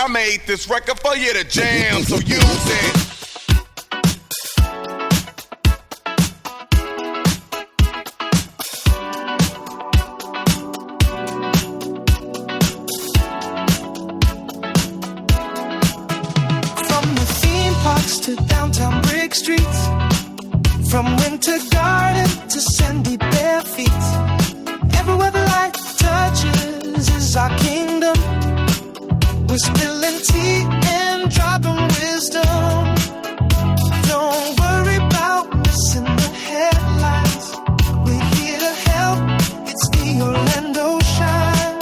I made this record for you to jam, so use it. From the theme parks to downtown brick streets, from winter garden to sandy bare feet, everywhere the light touches is our kingdom. We're spilling tea and dropping wisdom. Don't worry about missing the headlines. We're here to help. It's the Orlando Shine.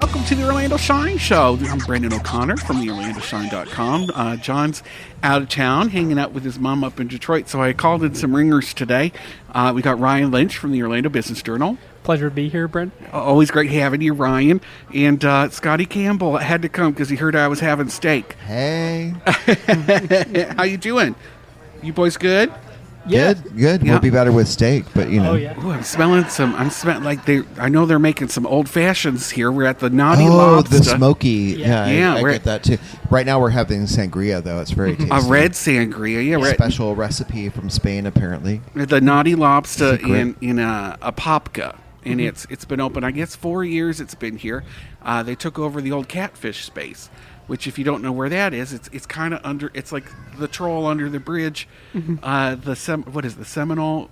Welcome to the Orlando Shine Show. I'm Brandon O'Connor from theorlandoshine.com. John's out of town hanging out with his mom up in Detroit, so I called in some ringers today. We got Ryan Lynch from the Orlando Business Journal. Pleasure to be here, Brent. Always great having you, Ryan. And Scotty Campbell had to come because he heard I was having steak. Hey. How you doing? You boys good? Yeah. Good. Yeah. We'll be better with steak, but you know. Oh, yeah. Ooh, I'm smelling I know they're making some old fashions here. We're at the Nauti Lobstah. The smoky. Yeah. I get that too. Right now we're having sangria, though. It's very tasty. A red sangria. Yeah, A special recipe from Spain, apparently. the Nauti Lobstah Secret. in Apopka. And it's been open, I guess, 4 years it's been here. They took over the old Catfish space, which, if you don't know where that is, it's kind of under. It's like the troll under the bridge. What is the Seminole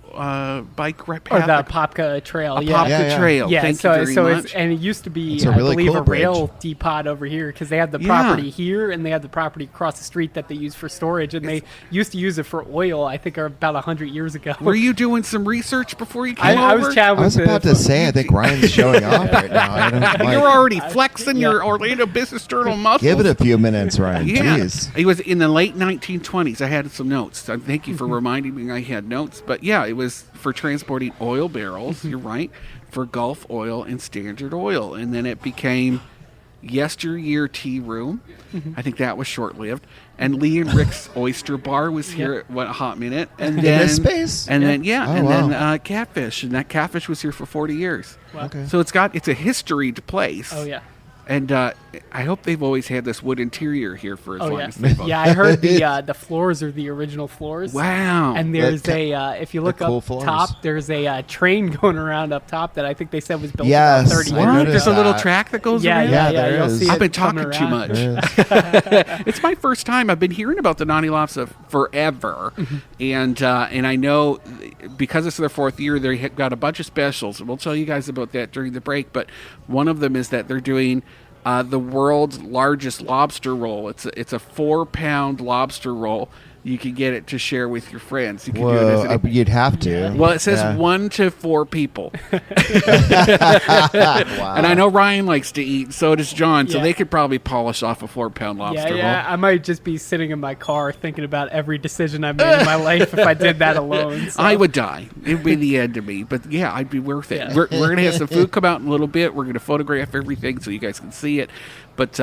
bike path? Or the Apopka Trail. Apopka Trail. Yeah, Thank you very much. and it used to be, It's a really I believe, cool a rail bridge. depot over here because they had the Yeah. property here and they had the property across the street that they used for storage, and they used to use it for oil. I think about 100 years ago. Were you doing some research before you came over? I was chatting I was with about to say, I think Ryan's showing off right now. I don't, like, You're already flexing your Orlando Business Journal muscles. give it a few minutes, Ryan. Yeah, Jeez. it was in the late 1920s. I had some notes. So thank you for reminding me I had notes. But yeah, it was for transporting oil barrels. You're right, for Gulf Oil and Standard Oil, and then it became Yesteryear Tea Room. I think that was short-lived. And Lee and Rick's Oyster Bar was here a hot minute, and In then this space? and then Oh, wow. then Catfish, and that Catfish was here for 40 years. Wow. Okay. So it's a historied place. Oh, yeah. And I hope they've always had this wood interior here for as Oh, long yeah. as they've Yeah, I heard the floors are the original floors. Wow. And there's if you look They're cool up floors. top, there's a train going around up top that I think they said was built Yes, about 30 I years What? noticed There's a little that. track that goes Yeah, around? yeah, there You'll is. see I've it been coming talking too around. much. It's my first time. I've been hearing about the Nauti Lobstah forever. And I know because it's their fourth year, they have got a bunch of specials. And we'll tell you guys about that during the break. But one of them is that they're doing the world's largest lobster roll. It's a 4-pound lobster roll. You can get it to share with your friends. You can do it as Whoa, you'd have to. well, it says Yeah. 1 to 4 people. Wow. And I know Ryan likes to eat, so does John, so Yeah. they could probably polish off a 4-pound lobster Yeah, roll. I might just be sitting in my car thinking about every decision I made in my life if I did that alone. So. I would die. It would be the end of me. But yeah, I'd be worth it. Yeah. We're going to have some food come out in a little bit. We're going to photograph everything so you guys can see it. But,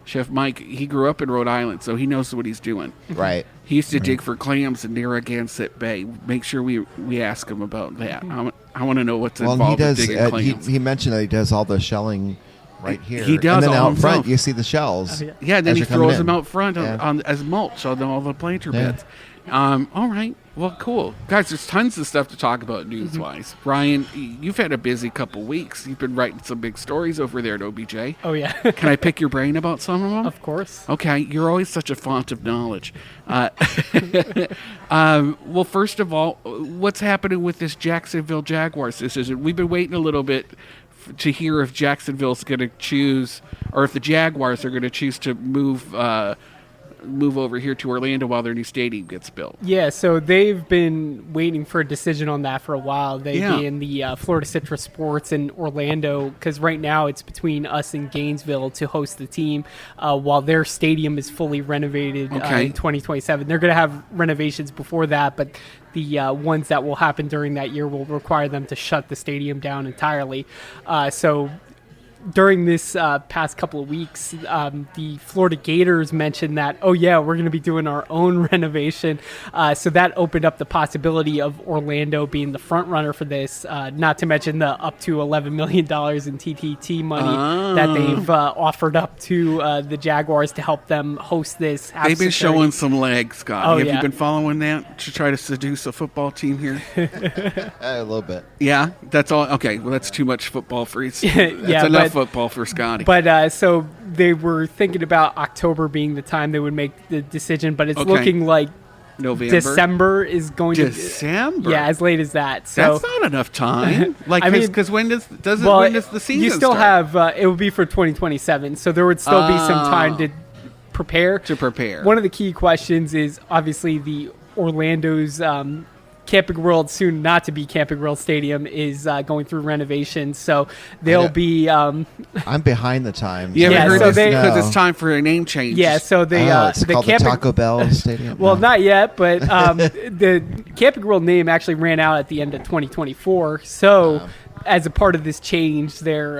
Chef Mike, he grew up in Rhode Island, so he knows what he's doing. Right. He used to dig for clams in Narragansett Bay. Make sure we ask him about that. I want to know what's Well, involved he in does. digging clams. He mentioned that he does all the shelling right here. He does and then all out front, himself. you see the shells. Oh, yeah. Yeah, then as he you're coming throws in. them out front Yeah. on as mulch on all the planter Yeah. beds. All right. Well, cool. Guys, there's tons of stuff to talk about news-wise. Ryan, you've had a busy couple weeks. You've been writing some big stories over there at OBJ. Oh, yeah. Can I pick your brain about some of them? Of course. Okay, you're always such a font of knowledge. Well, first of all, what's happening with this Jacksonville Jaguars decision? We've been waiting a little bit to hear if Jacksonville's going to choose, or if the Jaguars are going to choose to move over here to Orlando while their new stadium gets built. Yeah, so they've been waiting for a decision on that for a while. They Yeah. being the Florida Citrus Sports in Orlando, because right now it's between us and Gainesville to host the team while their stadium is fully renovated Okay. in 2027. They're going to have renovations before that, but the ones that will happen during that year will require them to shut the stadium down entirely. So during this past couple of weeks, the Florida Gators mentioned that, oh yeah, we're going to be doing our own renovation. So that opened up the possibility of Orlando being the front runner for this. Not to mention the up to $11 million in TTT money that they've offered up to the Jaguars to help them host this. They've been showing some legs, Scott. Oh, Have yeah. you been following that to try to seduce a football team here? A little bit. Yeah, that's all. Okay, well, that's too much football for you. Yeah, That's enough football for Scotty. But so they were thinking about October being the time they would make the decision, but it's looking like November. December is going December? to. Yeah, as late as that. So That's not enough time. Like, I mean, because when does the season you still start? have it would be for 2027, so there would still be some time to prepare. One of the key questions is obviously the Orlando's Camping World, soon not to be Camping World Stadium, is going through renovations, so they'll be. I'm behind the times. You haven't heard so this because it's time for a name change. Yeah, so it's the called Camping, the Taco Bell Stadium. well, No. not yet, but the Camping World name actually ran out at the end of 2024. So, as a part of this change, they're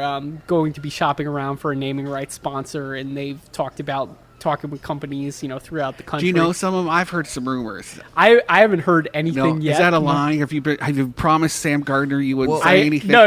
going to be shopping around for a naming rights sponsor, and they've talked about talking with companies, throughout the country. Do you know some of them? I've heard some rumors. I haven't heard anything No, yet. is that a lie? Have you promised Sam Gardner you wouldn't say anything? No.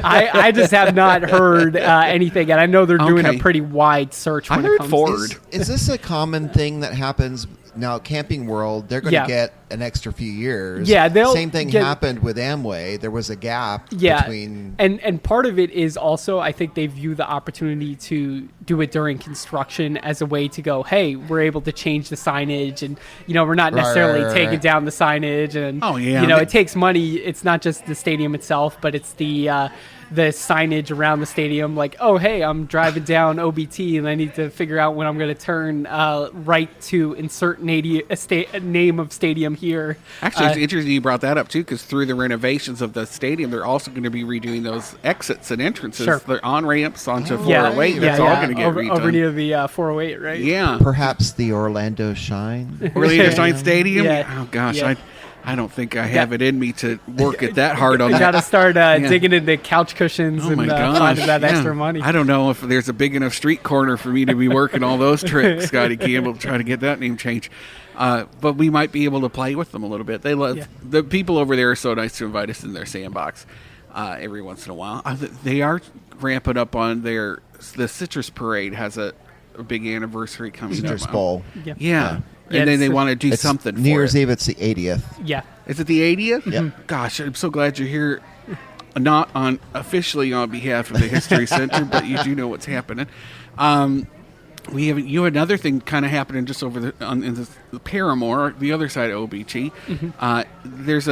I just have not heard anything, and I know they're doing Okay. a pretty wide search when I it heard comes Ford. to Is this a common thing that happens now? Camping World, they're going to Yeah. get an extra few years. Yeah, they'll Same thing get- happened with Amway. There was a gap Yeah, between. and part of it is also I think they view the opportunity to do it during construction as a way to go, hey, we're able to change the signage, and we're not necessarily right, taking right. down the signage, and Oh, yeah. it takes money. It's not just the stadium itself, but it's the signage around the stadium. Like, oh, hey, I'm driving down OBT and I need to figure out when I'm going to turn right to insert name of stadium here. Actually, it's interesting you brought that up, too, because through the renovations of the stadium, they're also going to be redoing those exits and entrances. Sure. They're on-ramps onto Yeah, 408. That's all going to get redone. over near the 408, right? Yeah. Perhaps the Orlando Shine. Orlando Shine Stadium? Yeah. Oh, gosh. Yeah. I don't think I have it in me to work it that hard on You that. got to start digging into couch cushions Oh my and gosh! finding that yeah. extra money. I don't know if there's a big enough street corner for me to be working all those tricks, Scotty Campbell, trying to get that name changed. But we might be able to play with them a little bit. They love the people over there are so nice to invite us in their sandbox every once in a while. They are ramping up on the Citrus Parade has a big anniversary coming Citrus up. Bowl. Yeah. Yeah. Yeah, And then it's they a- want to do It's something New for Year's it. Eve, it's the 80th. Yeah. Is it the 80th? Yep. Gosh, I'm so glad you're here. Not on officially on behalf of the History Center, but you do know what's happening. We have another thing kind of happening just over in the Paramore, the other side of OBT. There's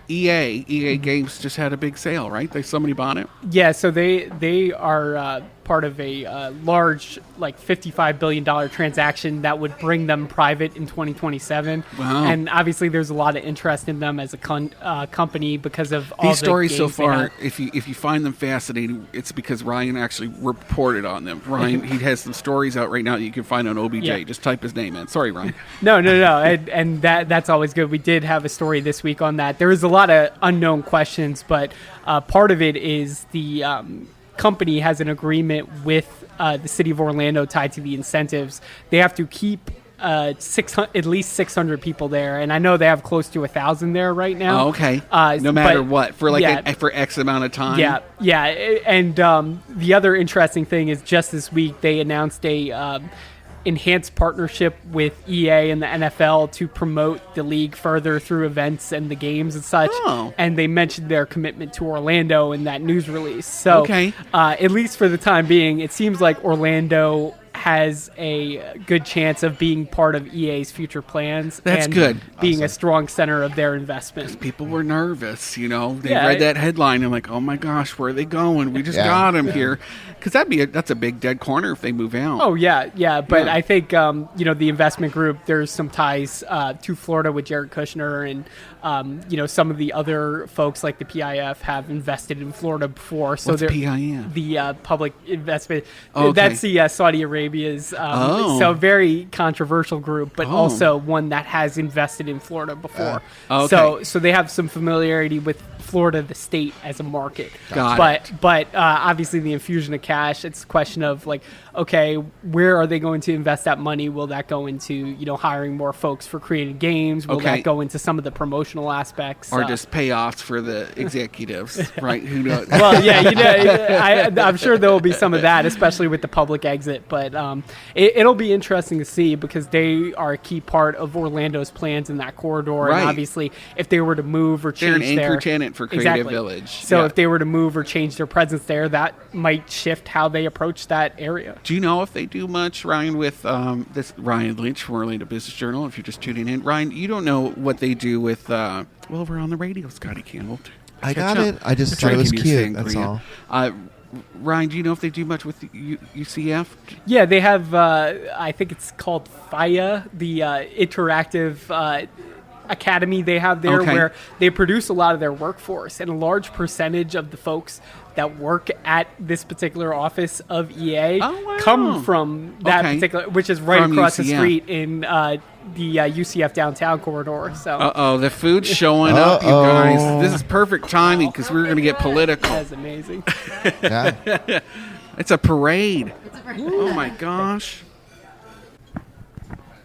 EA Games just had a big sale, right? Somebody bought it. Yeah, so they are part of a large, like $55 billion transaction that would bring them private in 2027. Wow. And obviously there's a lot of interest in them as a company because of all These the stories so games they far, have. if you find them fascinating, it's because Ryan actually reported on them. Ryan, he has some stories out right now that you can find on OBJ. Yeah. Just type his name in. Sorry, Ryan. No, and that's always good. We did have a story this week on that. There was a lot of unknown questions, but part of it is the company has an agreement with the city of Orlando tied to the incentives. They have to keep at least 600 people there, and I know they have close to 1,000 there right now. Oh, okay. No matter but- what, for yeah. for X amount of time. Yeah. And the other interesting thing is just this week they announced a enhanced partnership with EA and the NFL to promote the league further through events and the games and such. Oh. And they mentioned their commitment to Orlando in that news release. So Okay. at least for the time being, it seems like Orlando has a good chance of being part of EA's future plans. That's and good. Being a strong center of their investment. People were nervous, They Yeah, read that headline and like, oh my gosh, where are they going? We just Yeah. got him here. Because that's a big dead corner if they move out. Oh, yeah. But Yeah. I think, the investment group, there's some ties to Florida with Jared Kushner and, some of the other folks like the PIF have invested in Florida before. So What's they're PIF? the public investment. Okay. That's the Saudi Arabia's. So very controversial group, but also one that has invested in Florida before. Okay. So they have some familiarity with Florida, the state, as a market. Got But obviously the infusion of cash, it's a question of like, okay, where are they going to invest that money? Will that go into, hiring more folks for creating games? Will that go into some of the promotional aspects? Or just payoffs for the executives, right? Who knows? Well, yeah, I'm sure there will be some of that, especially with the public exit. But it'll be interesting to see because they are a key part of Orlando's plans in that corridor. Right. And obviously, if they were to move or They're change an anchor their tenant for Creative Village. So Yeah. if they were to move or change their presence there, that might shift how they approach that area. Do you know if they do much, Ryan, with this Ryan Lynch from Orlando Business Journal, if you're just tuning in? Ryan, you don't know what they do with, well, we're on the radio, Scotty Campbell. I got it. I just thought it was cute. That's all. Ryan, do you know if they do much with UCF? Yeah, they have, I think it's called FIA, the interactive academy they have there, where they produce a lot of their workforce, and a large percentage of the folks that work at this particular office of EA come from that particular, which is right across the street in the UCF downtown corridor. So, the food's showing up, you guys. This is perfect timing because we're going to get political. That's amazing. Yeah. It's a parade. Oh my gosh.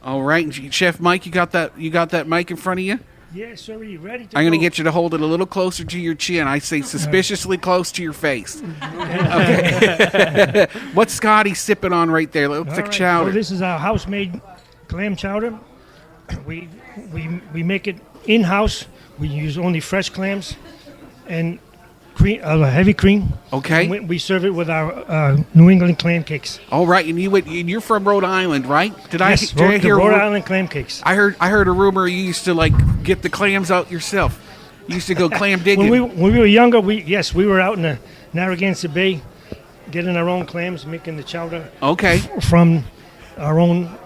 All right, Chef Mike, you got that mic in front of you? Yes, sir. Are you ready to I'm going to go? get you to hold it a little closer to your chin. I say suspiciously close to your face. Okay. What's Scotty sipping on right there? It looks like chowder. Well, this is our house-made clam chowder. We make it in-house. We use only fresh clams and cream, heavy cream. Okay. And we serve it with our New England clam cakes. All right, and you're from Rhode Island, right? Yes, I hear Rhode Island clam cakes. I heard a rumor you used to get the clams out yourself. You used to go clam digging. When we were younger, we were out in the Narragansett Bay, getting our own clams, making the chowder. Okay. From our own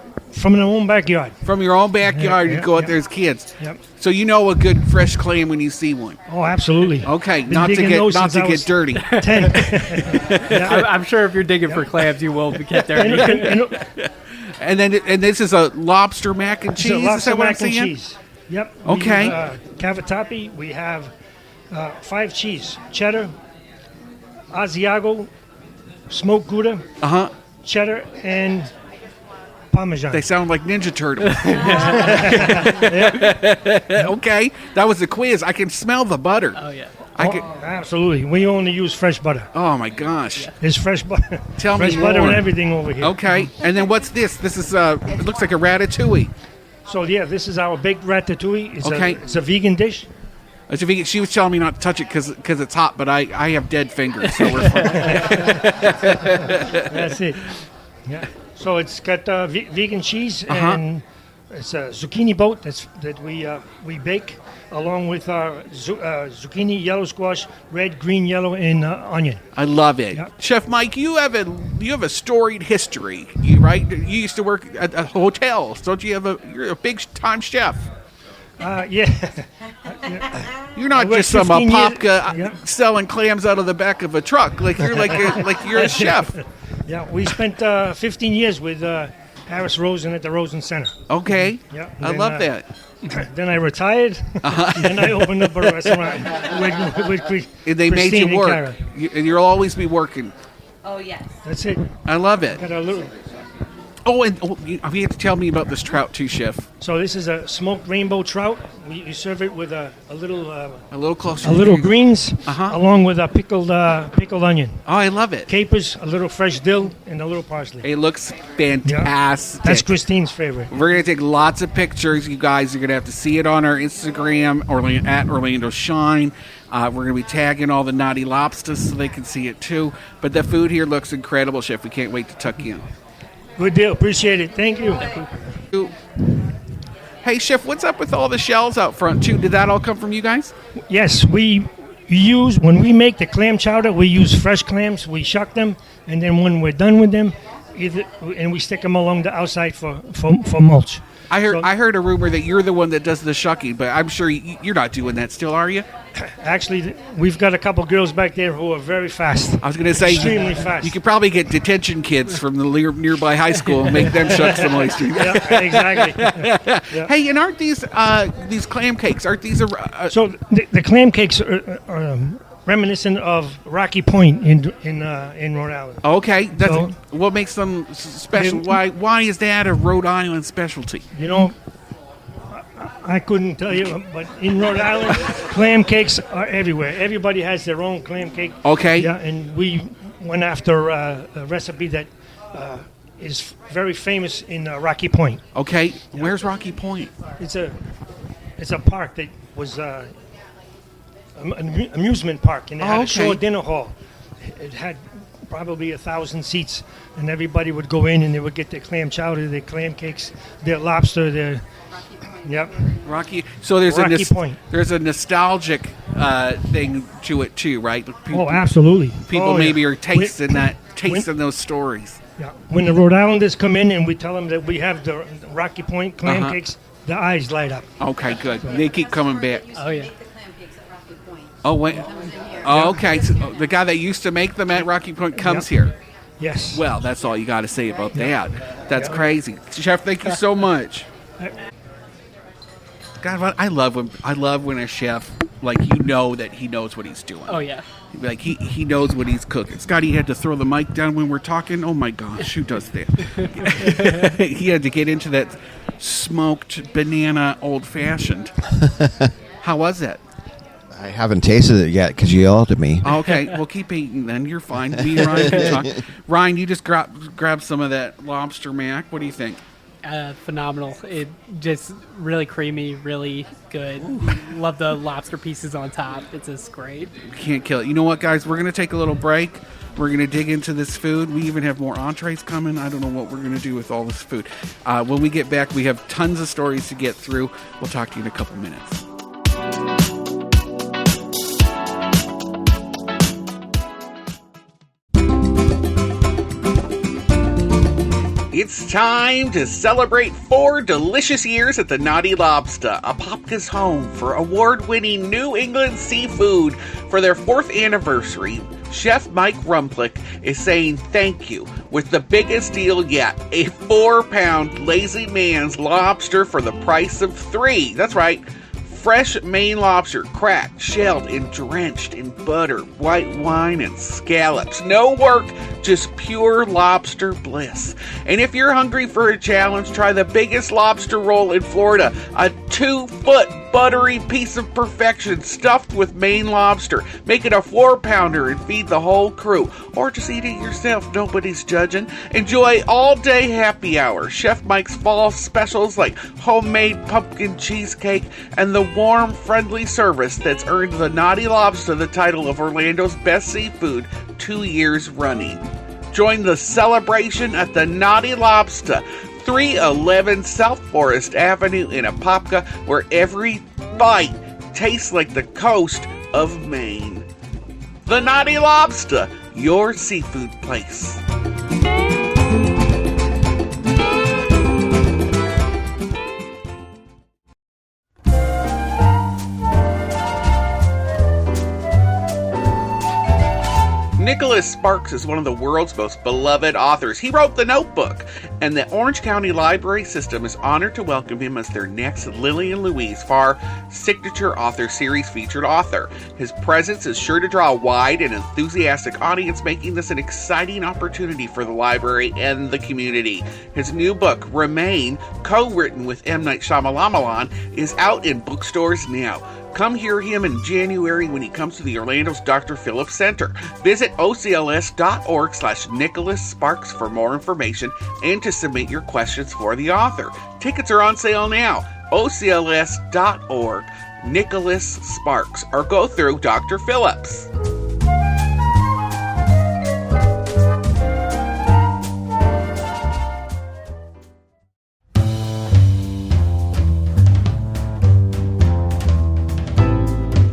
backyard. From your own backyard, you go out there as kids. Yep. So you know a good fresh clam when you see one. Oh, absolutely. Okay, Been not to digging those since I get was dirty. 10. I'm sure if you're digging for clams, you will get there. And this is a lobster mac and cheese. It's a lobster Is that what I'm mac and saying? cheese. Yep. Okay. We use, cavatappi. We have 5 cheese: cheddar, Asiago, smoked Gouda, cheddar, and Parmesan. They sound like Ninja Turtles. Okay, that was the quiz. I can smell the butter. Oh yeah. Absolutely. We only use fresh butter. Oh my gosh. There's fresh butter. Tell me fresh butter more. and everything over here. Okay, and then what's this? This is it looks like a ratatouille. So yeah, this is our baked ratatouille. It's a vegan dish. As if she was telling me not to touch it because it's hot, but I have dead fingers, so we're fine. That's it. Yeah. So it's got vegan cheese and it's a zucchini boat that we bake along with our zucchini, yellow squash, red, green, yellow, and onion. I love it. Yep. Chef Mike, you have a storied history, right? You used to work at hotels, don't you? You're a big time chef. Yeah. You're not I worked just some 15 years- papka yeah. selling clams out of the back of a truck. Like you're you're a chef. Yeah, we spent 15 years with Harris Rosen at the Rosen Center. Okay. Yeah, I love that. Then I retired. Then I opened up a restaurant with And they made Christine you and work. Kara. And you'll always be working. Oh, yes. That's it. I love it. Got a little. Oh, and you have to tell me about this trout too, Chef. So this is a smoked rainbow trout. You serve it with a little A little closer. a little greens Uh-huh. along with a pickled onion, Oh, I love it. capers, a little fresh dill, and a little parsley. It looks fantastic. That's Christine's favorite. We're going to take lots of pictures. You guys are going to have to see it on our Instagram, at Orlando Shine. We're going to be tagging all the Nauti Lobstahs so they can see it too. But the food here looks incredible, Chef. We can't wait to tuck you in. Good deal. Appreciate it. Thank you. Hey, Chef, what's up with all the shells out front too? Did that all come from you guys? Yes, when we make the clam chowder, we use fresh clams. We shuck them, and then when we're done with them, and we stick them along the outside for mulch. I So- heard a rumor that you're the one that does the shucking, but I'm sure you're not doing that still, are you? Actually, we've got a couple girls back there who are very fast. I was going to say, Extremely fast. you could probably get detention kids from the nearby high school and make them shuck some oysters. Yeah, exactly. Hey, and aren't these clam cakes? Aren't these So the clam cakes are reminiscent of Rocky Point in Rhode Island. okay? That's So- what makes them special. Why is that a Rhode Island specialty? You know, I couldn't tell you, but in Rhode Island, clam cakes are everywhere. Everybody has their own clam cake. Okay. Yeah, and we went after a recipe that is very famous in Rocky Point. Okay, where's Rocky Point? It's a park that was an amusement park, and it had a show okay. dinner hall. It had probably 1,000 seats, and everybody would go in and they would get their clam chowder, their clam cakes, their lobster, their Rocky. So there's Rocky Point. there's a nostalgic thing to it too, right? Oh, absolutely. People maybe are tasting when- those stories. Yeah. When the Rhode Islanders come in and we tell them that we have the Rocky Point clam Uh-huh. cakes, the eyes light up. Okay, good. They keep coming back. Oh yeah. Oh wait. Oh, okay. So the guy that used to make them at Rocky Point comes Yep. here. Yes. Well, that's all you got to say about that. That's crazy, Chef. Thank you so much. God, I love when a chef, like, that he knows what he's doing. Oh yeah. Like he knows what he's cooking. Scotty had to throw the mic down when we're talking. Oh my gosh, who does that? He had to get into that smoked banana old fashioned. How was it? I haven't tasted it yet because you yelled at me. Okay, well, keep eating then. You're fine. Me and Ryan can talk. Ryan, you just grab some of that lobster mac. What do you think? Phenomenal. It just really creamy, really good. Love the lobster pieces on top. It's just great. Can't kill it. You know what, guys? We're going to take a little break. We're going to dig into this food. We even have more entrees coming. I don't know what we're going to do with all this food. When we get back, we have tons of stories to get through. We'll talk to you in a couple minutes. It's time to celebrate 4 delicious years at the Nauti Lobstah, Apopka's home for award-winning New England seafood. For their 4th anniversary, Chef Mike Rumplik is saying thank you with the biggest deal yet, a 4-pound Lazy Man's lobster for the price of 3. That's right. Fresh Maine lobster, cracked, shelled, and drenched in butter, white wine, and scallops. No work, just pure lobster bliss. And if you're hungry for a challenge, try the biggest lobster roll in Florida, a 2-foot buttery piece of perfection stuffed with Maine lobster. Make it a 4-pounder and feed the whole crew. Or just eat it yourself, nobody's judging. Enjoy all-day happy hour. Chef Mike's fall specials like homemade pumpkin cheesecake and the warm, friendly service that's earned the Nauti Lobstah the title of Orlando's best seafood 2 years running. Join the celebration at the Nauti Lobstah, 311 South Forest Avenue in Apopka, where every bite tastes like the coast of Maine. The Nauti Lobstah, your seafood place. Nicholas Sparks is one of the world's most beloved authors. He wrote The Notebook, and the Orange County Library System is honored to welcome him as their next Lillian Louise Farr Signature Author Series featured author. His presence is sure to draw a wide and enthusiastic audience, making this an exciting opportunity for the library and the community. His new book, Remain, co-written with M. Night Shyamalan, is out in bookstores now. Come hear him in January when he comes to the Orlando's Dr. Phillips Center. Visit ocls.org/Nicholas Sparks for more information and to submit your questions for the author. Tickets are on sale now. ocls.org, Nicholas Sparks, or go through Dr. Phillips.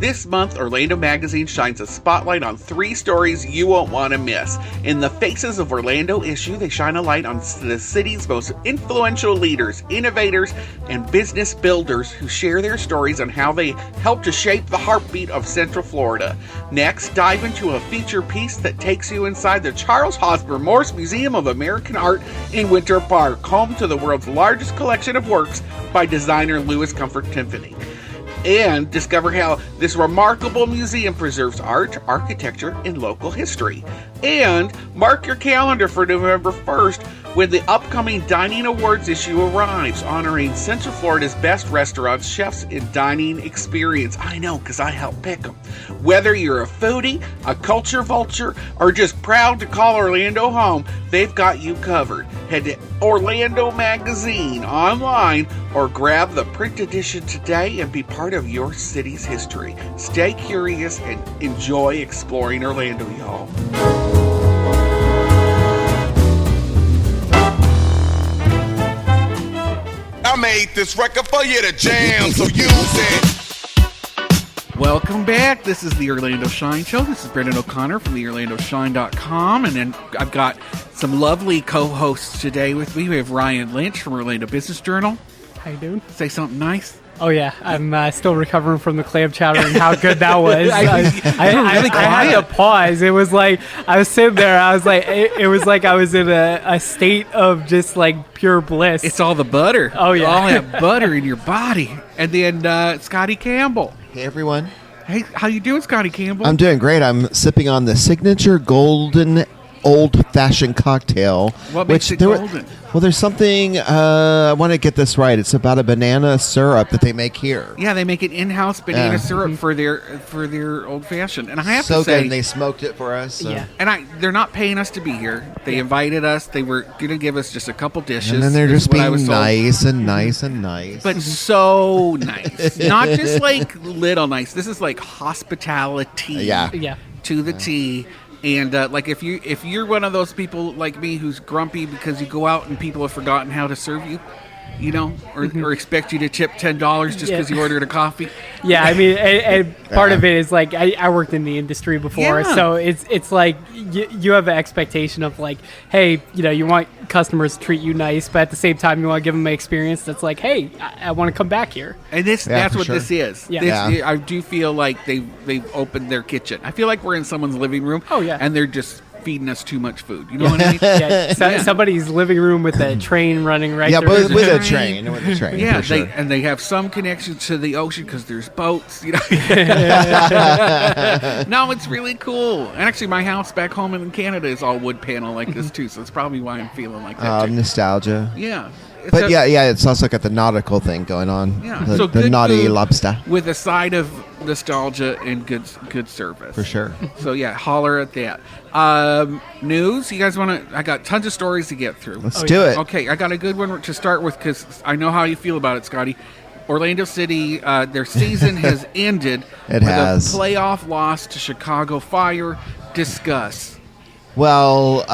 This This month, Orlando Magazine shines a spotlight on 3 stories you won't want to miss. In the Faces of Orlando issue, they shine a light on the city's most influential leaders, innovators, and business builders who share their stories on how they helped to shape the heartbeat of Central Florida. Next, dive into a feature piece that takes you inside the Charles Hosmer Morse Museum of American Art in Winter Park, home to the world's largest collection of works by designer Louis Comfort Tiffany. And discover how this remarkable museum preserves art, architecture, and local history. And mark your calendar for November 1st when the upcoming Dining Awards issue arrives, honoring Central Florida's best restaurants, chefs, and dining experience. I know, because I helped pick them. Whether you're a foodie, a culture vulture, or just proud to call Orlando home, they've got you covered. Head to Orlando Magazine online or grab the print edition today and be part of your city's history. Stay curious and enjoy exploring Orlando, y'all. I made this record for you to jam, so use it. Welcome back. This is the Orlando Shine Show. This is Brendan O'Connor from the OrlandoShine.com. And then I've got some lovely co-hosts today with me. We have Ryan Lynch from Orlando Business Journal. How you doing? Say something nice. Oh yeah, I'm still recovering from the clam chowder and how good that was. I had to pause. It was like I was sitting there. I was like, it was like I was in a state of just like pure bliss. It's all the butter. Oh yeah, all that butter in your body. And then Scotty Campbell. Hey, everyone. Hey, how you doing, Scotty Campbell? I'm doing great. I'm sipping on the signature golden old-fashioned cocktail. What makes it golden? Well, there's something, I want to get this right. It's about a banana syrup that they make here. Yeah, they make an in-house banana syrup for their old-fashioned. And I have to say... So good, and they smoked it for us. So. Yeah. And they're not paying us to be here. They invited us. They were going to give us just a couple dishes. And then they're just being nice and nice and nice. But so nice. Not just like little nice. This is like hospitality. Yeah. To the T. And like if you're one of those people like me who's grumpy because you go out and people have forgotten how to serve you, you know, or expect you to tip $10 just because you ordered a coffee. Yeah, I mean, and part of it is like I worked in the industry before, so it's like you have an expectation of like, hey, you know, you want customers to treat you nice, but at the same time you want to give them an experience that's like, hey, I want to come back here. And that's what this is. Yeah. I do feel like they've opened their kitchen. I feel like we're in someone's living room. Oh yeah, and they're just feeding us too much food. You know what I mean? Somebody's living room with a train running right there. Yeah, with a train. Yeah, for sure. they have some connection to the ocean because there's boats. You know? No, it's really cool. And actually, my house back home in Canada is all wood panel like this too, so it's probably why I'm feeling like that too. Nostalgia. Yeah. But it's also got the nautical thing going on. Yeah, the, so the Nauti Lobstah. with a side of nostalgia and good service. For sure. So yeah, holler at that. News? You guys want to? I got tons of stories to get through. Let's do it. Okay, I got a good one to start with because I know how you feel about it, Scotty. Orlando City, their season has ended with a playoff loss to Chicago Fire. Discuss. Well,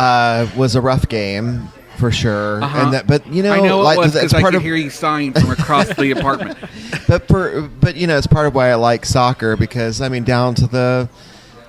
was a rough game. For sure, but you know, I know it was because I could of, hear you sighing from across the apartment. But you know, it's part of why I like soccer because I mean, down to the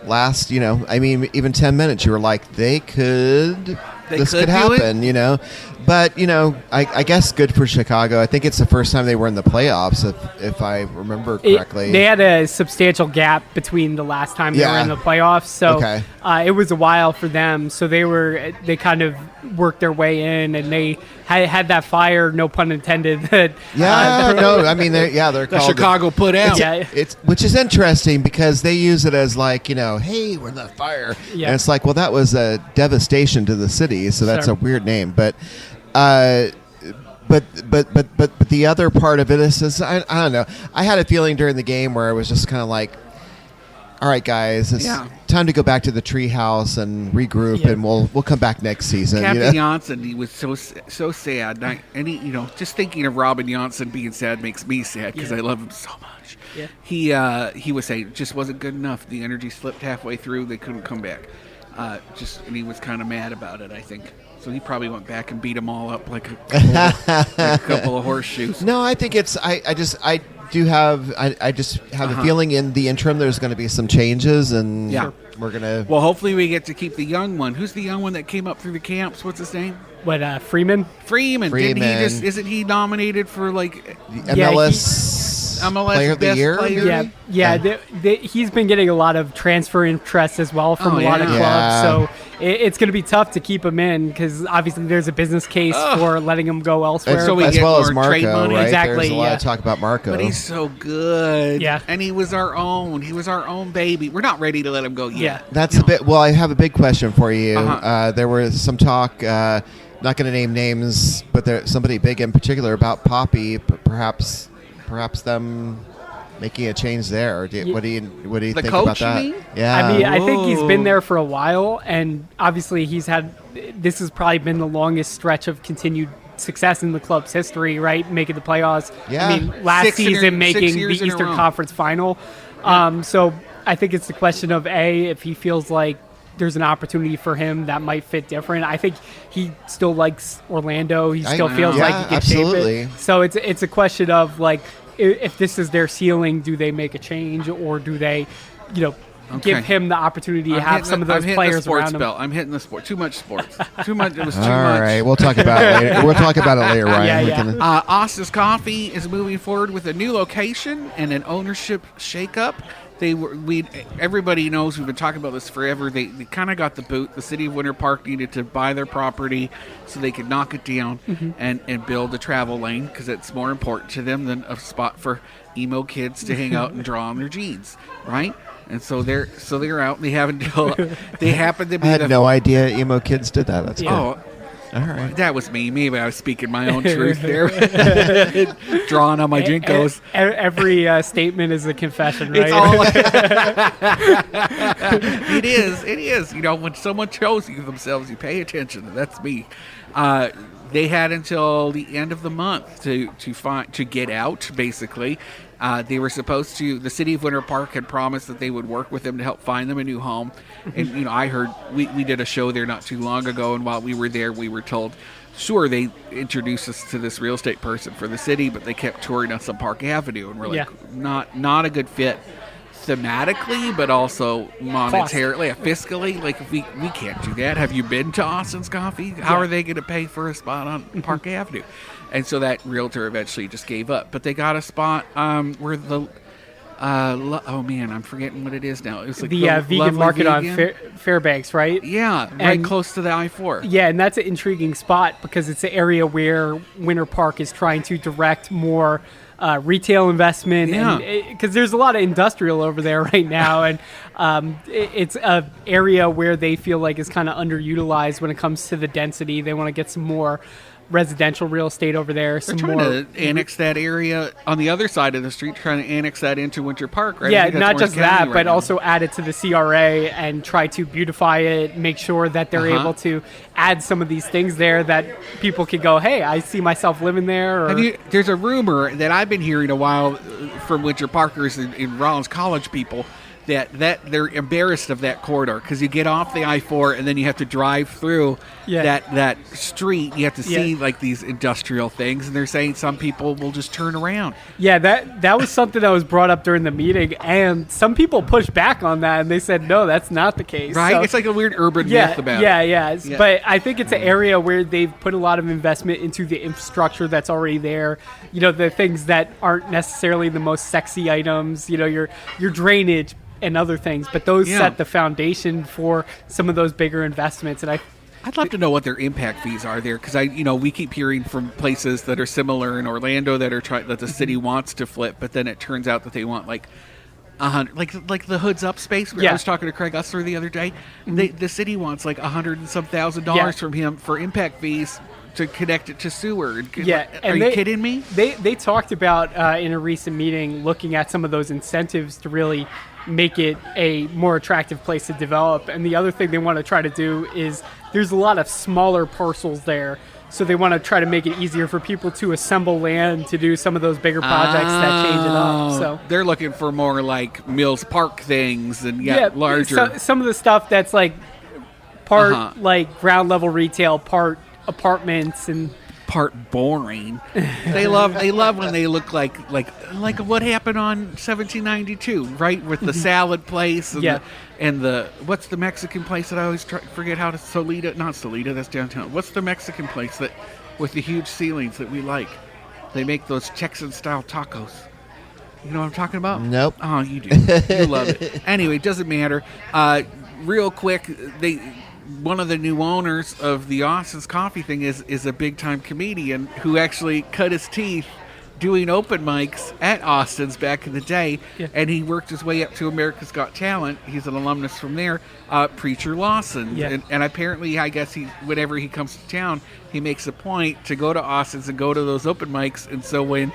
last, you know, I mean, even 10 minutes, you were like, this could happen, you know. But you know, I guess good for Chicago. I think it's the first time they were in the playoffs, if I remember correctly. They had a substantial gap between the last time they were in the playoffs, so it was a while for them. So they kind of worked their way in, and they had that fire, no pun intended. That I mean they're called Chicago put out. It's which is interesting because they use it as like, you know, hey, we're in the fire, and it's like, well, that was a devastation to the city, so that's a weird name, but. But the other part of it is I don't know. I had a feeling during the game where I was just kind of like, all right, guys, it's time to go back to the treehouse and regroup, and we'll come back next season. Captain Janssen, he was so sad, and he, you know, just thinking of Robin Janssen being sad makes me sad because I love him so much. Yeah. He was saying it just wasn't good enough. The energy slipped halfway through; they couldn't come back. And he was kind of mad about it, I think. So he probably went back and beat them all up like a couple of horseshoes. No, I think it's I do have. I just have a feeling in the interim there's going to be some changes, and we're gonna. Well, hopefully we get to keep the young one. Who's the young one that came up through the camps? What's his name? What, Freeman? Freeman. Didn't he just? Isn't he nominated for like MLS Player of the Year? Player? Yeah. He's been getting a lot of transfer interest as well from a lot of clubs. So it's going to be tough to keep him in because obviously there's a business case for letting him go elsewhere. And so we as get well as more Marco, trade money. right? Exactly, There's a lot of talk about Marco. But he's so good. Yeah. And he was our own. He was our own baby. We're not ready to let him go yet. Yeah. That's a bit. Well, I have a big question for you. There was some talk. Not going to name names, but there's somebody big in particular about Poppy. Perhaps them making a change there. What do you think about that? You mean? Yeah. I mean, I think he's been there for a while, and obviously this has probably been the longest stretch of continued success in the club's history, right? Making the playoffs. Yeah. I mean, last season making the Eastern Conference Final. So I think it's the question of if he feels like there's an opportunity for him that might fit different. I think he still likes Orlando. He still feels like he can shape it. So it's a question of like, if this is their ceiling, do they make a change or do they, give him the opportunity to have some of those players around him? I'm hitting the sport. Too much sports. Too much. It was too All much. All right, we'll talk about it later. We'll talk about it later, Ryan. Austin's Coffee is moving forward with a new location and an ownership shakeup. Everybody knows we've been talking about this forever. They kind of got the boot. The city of Winter Park needed to buy their property so they could knock it down and build a travel lane because it's more important to them than a spot for emo kids to hang out and draw on their jeans, right? And so they're out. They have until they happen to be. I had no idea emo kids did that. That's cool. All right. That was me. Maybe I was speaking my own truth there. Drawing on my Jinkos. Every statement is a confession, right? It's all It is. When someone tells you themselves, you pay attention. That's me. They had until the end of the month to get out, basically. They were supposed to. The city of Winter Park had promised that they would work with them to help find them a new home. And I heard we did a show there not too long ago, and while we were there, we were told, sure, they introduced us to this real estate person for the city, but they kept touring us on Park Avenue, and we're like, not a good fit thematically, but also monetarily, fiscally. Like, we can't do that. Have you been to Austin's Coffee? How are they going to pay for a spot on Park Avenue? And so that realtor eventually just gave up. But they got a spot where the I'm forgetting what it is now. It was like the vegan market on Fairbanks, right? Yeah, right close to the I-4. Yeah, and that's an intriguing spot because it's an area where Winter Park is trying to direct more retail investment, because there's a lot of industrial over there right now, and it's an area where they feel like is kind of underutilized when it comes to the density. They want to get some more residential real estate over there. They're trying to annex that area on the other side of the street, trying to annex that into Winter Park, right? Yeah, not just that, but also add it to the CRA and try to beautify it, make sure that they're able to add some of these things there that people could go, hey, I see myself living there. Or, there's a rumor that I've been hearing a while from Winter Parkers and Rollins College people that they're embarrassed of that corridor because you get off the I-4 and then you have to drive through that street. You have to see like these industrial things, and they're saying some people will just turn around. Yeah, that was something that was brought up during the meeting, and some people pushed back on that, and they said, no, that's not the case. Right? So, it's like a weird urban myth about it. Yeah. But I think it's an area where they've put a lot of investment into the infrastructure that's already there. The things that aren't necessarily the most sexy items, your drainage and other things, but those set the foundation for some of those bigger investments. And I'd love to know what their impact fees are there, because we keep hearing from places that are similar in Orlando that are that the city wants to flip, but then it turns out that they want like 100, like the Hoods Up space. I was talking to Craig Usler the other day. The city wants like $100 and some $1,000 from him for impact fees to connect it to sewer. Are you kidding me? They talked about in a recent meeting looking at some of those incentives to really make it a more attractive place to develop. And the other thing they want to try to do is there's a lot of smaller parcels there, so they want to try to make it easier for people to assemble land to do some of those bigger projects that change it up. So they're looking for more like Mills Park things and larger. Some of the stuff that's like part like ground level retail, part apartments, and part boring. They love when they look like what happened on 1792, right? With the salad place and the what's the Mexican place that I always forget how to not Solita, that's downtown. What's the Mexican place that with the huge ceilings that we like? They make those Texan style tacos. You know what I'm talking about? Nope. Oh, you do. You love it. Anyway, it doesn't matter. Real quick, one of the new owners of the Austin's Coffee thing is a big-time comedian who actually cut his teeth doing open mics at Austin's back in the day, and he worked his way up to America's Got Talent. He's an alumnus from there, Preacher Lawson. Yeah. And apparently, I guess whenever he comes to town, he makes a point to go to Austin's and go to those open mics. And so when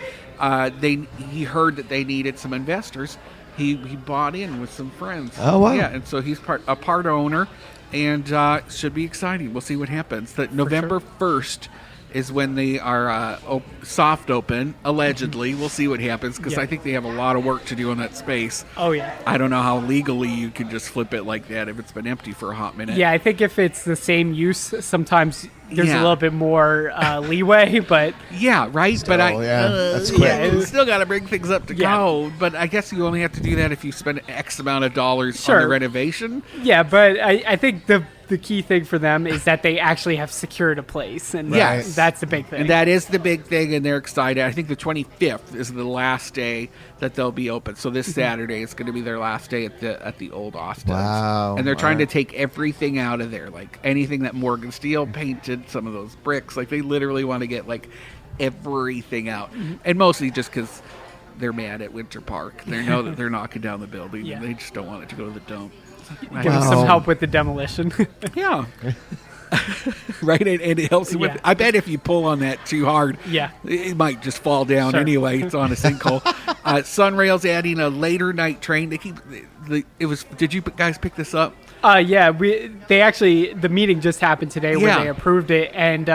he heard that they needed some investors, he bought in with some friends. Oh, wow. Yeah, and so he's a part owner, and should be exciting. We'll see what happens. That November 1st is when they are soft open, allegedly. We'll see what happens, because I think they have a lot of work to do in that space. Oh, yeah. I don't know how legally you can just flip it like that if it's been empty for a hot minute. Yeah, I think if it's the same use, sometimes there's a little bit more leeway, but... Yeah, right? Still, that's quick. Yeah, you still got to bring things up to go, but I guess you only have to do that if you spend X amount of dollars on the renovation. Yeah, but I think the key thing for them is that they actually have secured a place, and that's the big thing. And that is the big thing, and they're excited. I think the 25th is the last day that they'll be open. So this Saturday is going to be their last day at the old Austin. Wow. And they're trying to take everything out of there, like anything that Morgan Steele painted, some of those bricks. Like they literally want to get like everything out, and mostly just because they're mad at Winter Park. They know that they're knocking down the building, and they just don't want it to go to the dump. Give them some help with the demolition. Yeah. Right, and it helps with. I bet if you pull on that too hard, it might just fall down anyway. It's on a sinkhole. SunRail's adding a later night train. They keep Did you guys pick this up? The meeting just happened today where they approved it, and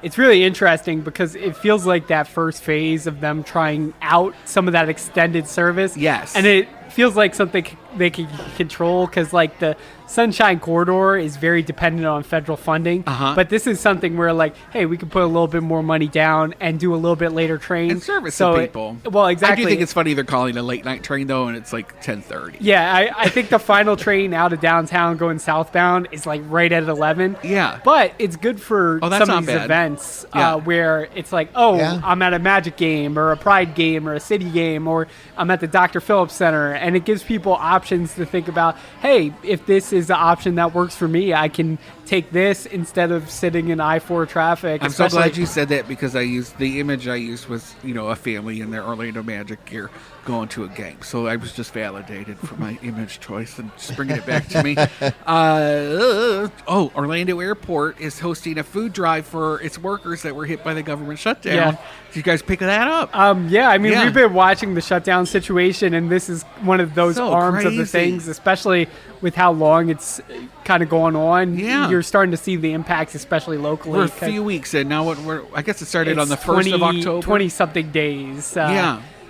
it's really interesting because it feels like that first phase of them trying out some of that extended service. Yes, and it feels like something they can control, because like the Sunshine Corridor is very dependent on federal funding, but this is something where like, hey, we can put a little bit more money down and do a little bit later train and service the people. Well, exactly. I do think it's funny they're calling it a late night train though, and it's like 10:30. Yeah, I think the final train out of downtown going southbound is like right at 11. Yeah, but it's good for some of these events where it's like, I'm at a Magic game or a Pride game or a City game, or I'm at the Dr. Phillips Center, and it gives people options to think about, hey, if this is the option that works for me, I can take this instead of sitting in I-4 traffic. I'm so glad you said that, because the image I used was, a family in their Orlando Magic gear going to a game. So I was just validated for my image choice and just bringing it back to me. Orlando Airport is hosting a food drive for its workers that were hit by the government shutdown. Yeah. Did you guys pick that up? We've been watching the shutdown situation, and this is one of those arms of the things, especially with how long it's kind of going on. Yeah. You're starting to see the impacts, especially locally. We're a few weeks in now. I guess it started on the 1st of October. 20-something days.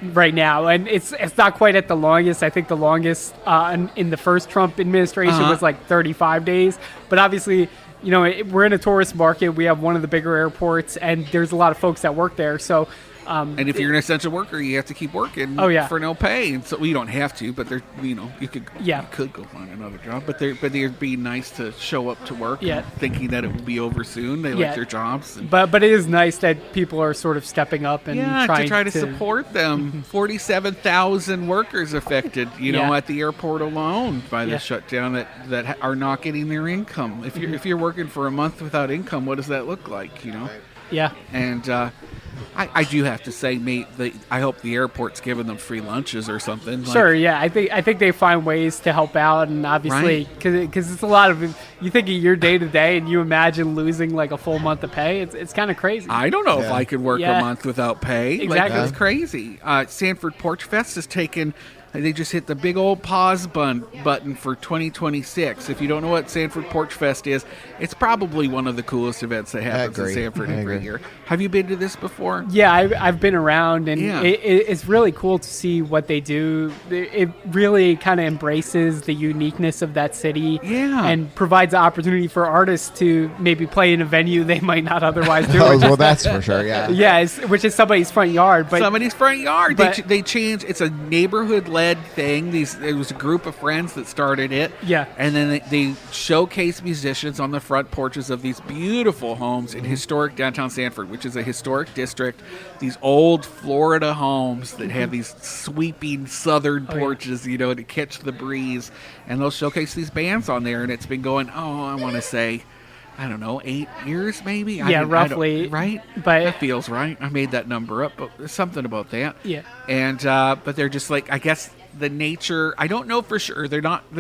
Right now, and it's not quite at the longest. I think the longest in the first Trump administration was like 35 days. But obviously, we're in a tourist market. We have one of the bigger airports, and there's a lot of folks that work there. So, and if you're an essential worker, you have to keep working for no pay. And so you don't have to, but you could go find another job. But it'd be nice to show up to work thinking that it will be over soon. They like their jobs. But it is nice that people are sort of stepping up and trying to support them. 47,000 workers affected, at the airport alone by the shutdown that are not getting their income. If you're working for a month without income, what does that look like? Yeah. And I do have to say, mate, I hope the airport's giving them free lunches or something. Sure, I think they find ways to help out, and obviously, because it's a lot of, you think of your day to day, and you imagine losing like a full month of pay. It's kind of crazy. I don't know if I could work a month without pay. Exactly, it's crazy. Sanford Porch Fest has taken They just hit the big old pause button for 2026. If you don't know what Sanford Porch Fest is, it's probably one of the coolest events that happens in Sanford every year. Have you been to this before? Yeah, I've been around, and it's really cool to see what they do. It really kind of embraces the uniqueness of that city, and provides the opportunity for artists to maybe play in a venue they might not otherwise do. Well, that's for sure, yeah. Which is somebody's front yard. But somebody's front yard. They changed. It's a neighborhood-led thing. It was a group of friends that started it. Yeah. And then they showcase musicians on the front porches of these beautiful homes in historic downtown Sanford, which is a historic district. These old Florida homes that have these sweeping southern porches, to catch the breeze. And they'll showcase these bands on there, and it's been going, I want to say, I don't know, 8 years maybe? Roughly. Right? But that feels right. I made that number up, but there's something about that. Yeah. And but they're just like, I guess the nature, I don't know for sure. They're not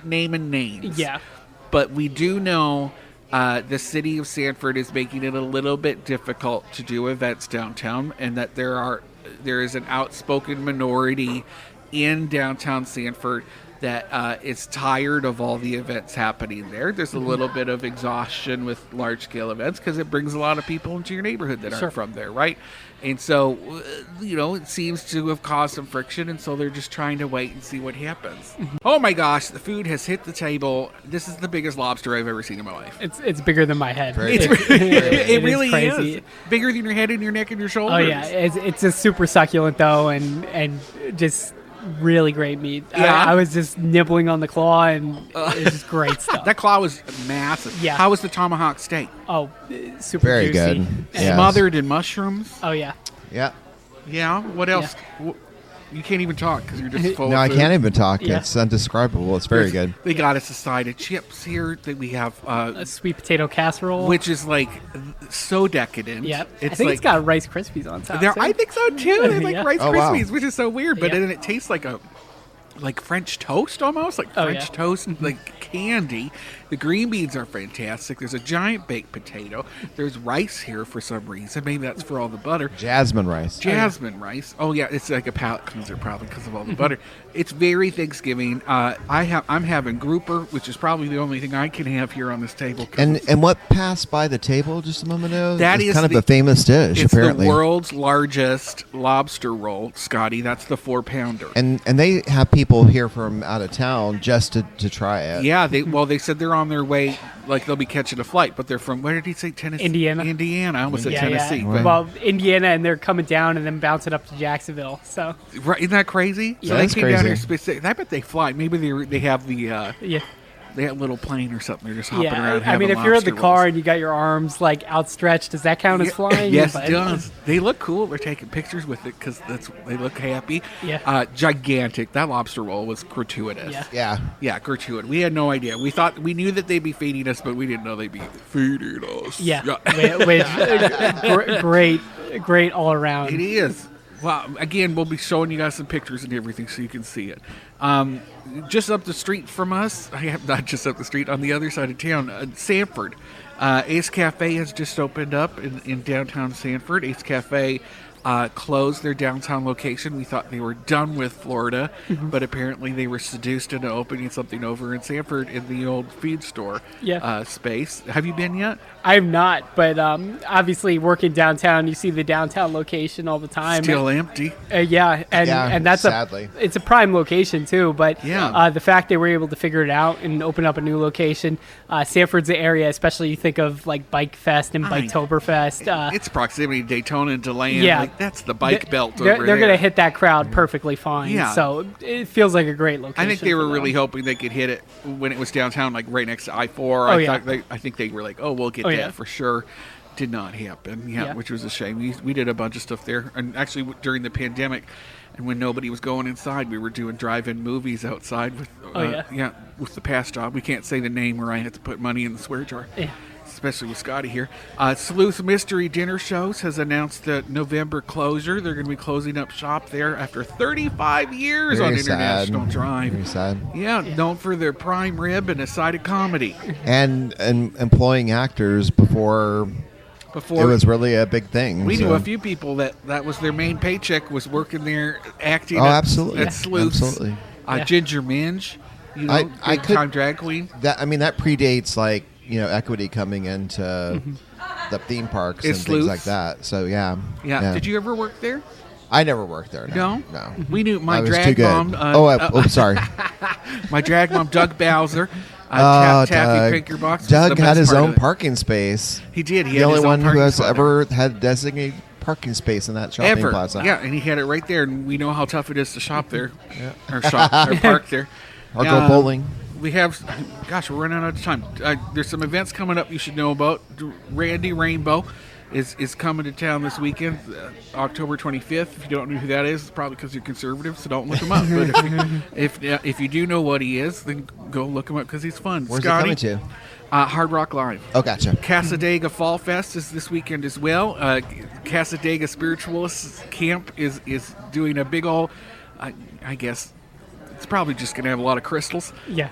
naming names. Yeah. But we do know the city of Sanford is making it a little bit difficult to do events downtown, and that there is an outspoken minority in downtown Sanford that is tired of all the events happening there. There's a little bit of exhaustion with large-scale events because it brings a lot of people into your neighborhood that aren't from there, right? And so, it seems to have caused some friction, and so they're just trying to wait and see what happens. Oh my gosh, the food has hit the table. This is the biggest lobster I've ever seen in my life. It's bigger than my head. It really crazy. is. Bigger than your head and your neck and your shoulders. Oh yeah, it's just super succulent though, and just really great meat. Yeah. I was just nibbling on the claw, and it's just great stuff. That claw was massive. Yeah. How was the tomahawk steak? Oh, super Very juicy. good. Yes. Smothered in mushrooms? Oh yeah. Yeah. Yeah. What else? You can't even talk because you're just full No, of I food. can't even talk. Yeah. It's undescribable. It's very good. They got us a side of chips here. That we have, A sweet potato casserole. which is like so decadent. Yeah. It's I think like, it's got Rice Krispies on top. There, too. I think so too. They like Yeah. Rice Oh, wow. Krispies, which is so weird. But Yeah. then it tastes like French toast almost, like Oh, French yeah. toast, like candy. The green beans are fantastic. There's a giant baked potato. There's rice here for some reason. Maybe that's for all the butter. Jasmine rice. Jasmine rice. Oh yeah, it's like a palate cleanser probably because of all the butter. It's very Thanksgiving. I'm having grouper, which is probably the only thing I can have here on this table. And what passed by the table just a moment ago? That is is kind of the- a famous dish, It's apparently. the world's largest lobster roll, Scotty. That's the 4-pounder. And they have people here from out of town just to try it. Yeah, they said they're on their way, like they'll be catching a flight, but they're from, where did he say, Tennessee? Indiana. I almost said Yeah, Tennessee. yeah. But, Well, Indiana, and they're coming down and then bouncing up to Jacksonville. So right, isn't that crazy? So Yeah, they that's came down crazy. here specific. I bet they fly. Maybe they have the yeah. they have a little plane or something. They're just hopping around. I mean, having if you're in the lobster car rolls. and you got your arms like outstretched, does that count as flying? Yes, But- it does. They look cool. They're taking pictures with it because they look happy. Yeah. Gigantic. That lobster roll was gratuitous. Yeah. Yeah. Yeah, gratuitous. We had no idea. We knew that they'd be feeding us, but we didn't know they'd be feeding us. Yeah, great all around. It is. Well, again, we'll be showing you guys some pictures and everything so you can see it. Just up the street from us, not just up the street, on the other side of town, Sanford. Ace Cafe has just opened up in downtown Sanford. Ace Cafe closed their downtown location. We thought they were done with Florida, but apparently they were seduced into opening something over in Sanford in the old feed store space. Have you been yet? I have not, but obviously working downtown, you see the downtown location all the time. Still empty. And that's sadly. it's a prime location too. But Yeah. the fact they were able to figure it out and open up a new location, Sanford's the area, especially you think of like Bike Fest and Biketoberfest. It's proximity to Daytona and DeLand. Yeah. Like, that's the bike belt over They're there. going to hit that crowd perfectly fine. Yeah. So it feels like a great location. I think they for were them. really hoping they could hit it when it was downtown, like right next to I-4. Oh, yeah. I think they were like, oh, we'll get Oh, that yeah. for sure. Did not happen. Yeah, which was a shame. We did a bunch of stuff there. And actually, during the pandemic, and when nobody was going inside, we were doing drive-in movies outside with, with the past job. We can't say the name or I have to put money in the swear jar. Yeah. Especially with Scotty here. Sleuth Mystery Dinner Shows has announced the November closure. They're going to be closing up shop there after 35 years Very on sad. International Drive. Very sad. Yeah, known for their prime rib and a side of comedy. And employing actors before before. It was really a big thing. We so. knew a few people that was their main paycheck was working there acting. Oh, absolutely. At Sleuths. Absolutely. Ginger Minge, I could time drag queen. That predates equity coming into the theme parks and things like that. So yeah. Did you ever work there? I never worked there. No. We knew my I was drag too good. mom. Sorry. My drag mom, Doug Bowser. Taffy Doug. Pinkerbox. Doug had his own parking space. He did. He the had only his own one who parking has spot ever had designated parking space in that shopping plaza. Yeah, and he had it right there, and we know how tough it is to shop there, or park there, or go bowling. We have, we're running out of time. There's some events coming up you should know about. Randy Rainbow is coming to town this weekend, October 25th. If you don't know who that is, it's probably because you're conservative, so don't look him up. But if you do know what he is, then go look him up because he's fun. Where's Scotty, it coming to? Hard Rock Live. Oh, gotcha. Casadega Fall Fest is this weekend as well. Casadega Spiritualists Camp is doing a big old, I guess, it's probably just going to have a lot of crystals. Yeah.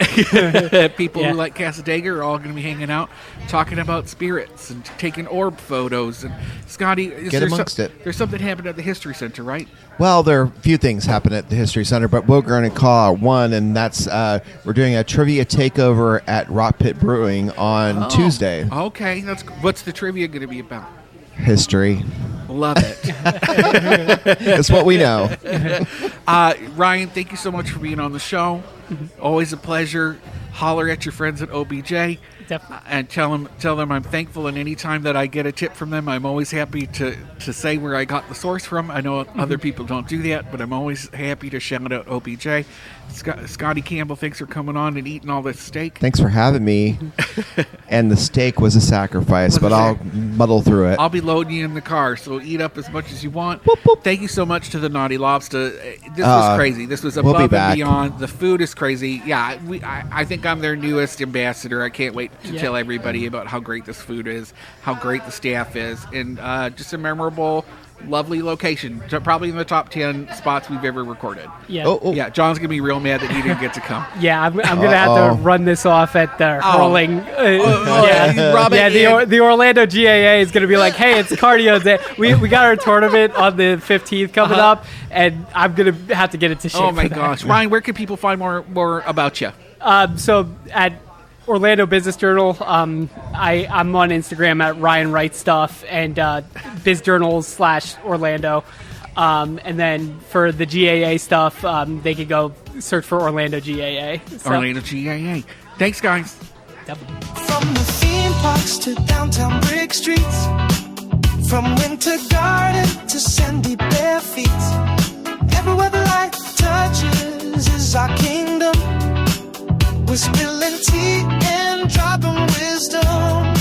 People who like Casadega are all going to be hanging out, talking about spirits and taking orb photos. And Scotty, there's something happened at the History Center, right? Well, there are a few things happen at the History Center, but we're going to call one, and that's we're doing a trivia takeover at Rock Pit Brewing on Tuesday. Okay, what's the trivia going to be about? History. Love it. That's what we know. Ryan, thank you so much for being on the show. Always a pleasure. Holler at your friends at OBJ. Definitely. And tell them I'm thankful, and any time that I get a tip from them, I'm always happy to say where I got the source from. I know other people don't do that, but I'm always happy to shout out OBJ. Scotty Campbell, thanks for coming on and eating all this steak. Thanks for having me. And the steak was a sacrifice, but I'll muddle through it. I'll be loading you in the car, so eat up as much as you want. Boop, boop. Thank you so much to the Nauti Lobstah. This was crazy. This was above and beyond. The food is crazy. Yeah, I think I'm their newest ambassador. I can't wait to tell everybody about how great this food is, how great the staff is, and just a memorable, lovely location. Probably in the top 10 spots we've ever recorded. Yeah. Yeah, John's going to be real mad that he didn't get to come. Yeah, I'm going to have to run this off at the hurling. The Orlando GAA is going to be like, hey, it's cardio day. We got our tournament on the 15th coming up, and I'm going to have to get it to shape. Oh, my gosh. Ryan, where can people find more about you? So at Orlando Business Journal, I'm on Instagram at Ryan Wright Stuff and BizJournals/Orlando. And then for the GAA stuff, they could go search for Orlando GAA. So. Orlando GAA. Thanks, guys. From the theme parks to downtown brick streets, from winter garden to sandy bare feet, everywhere the light touches is our kingdom. We're spilling tea and dropping wisdom.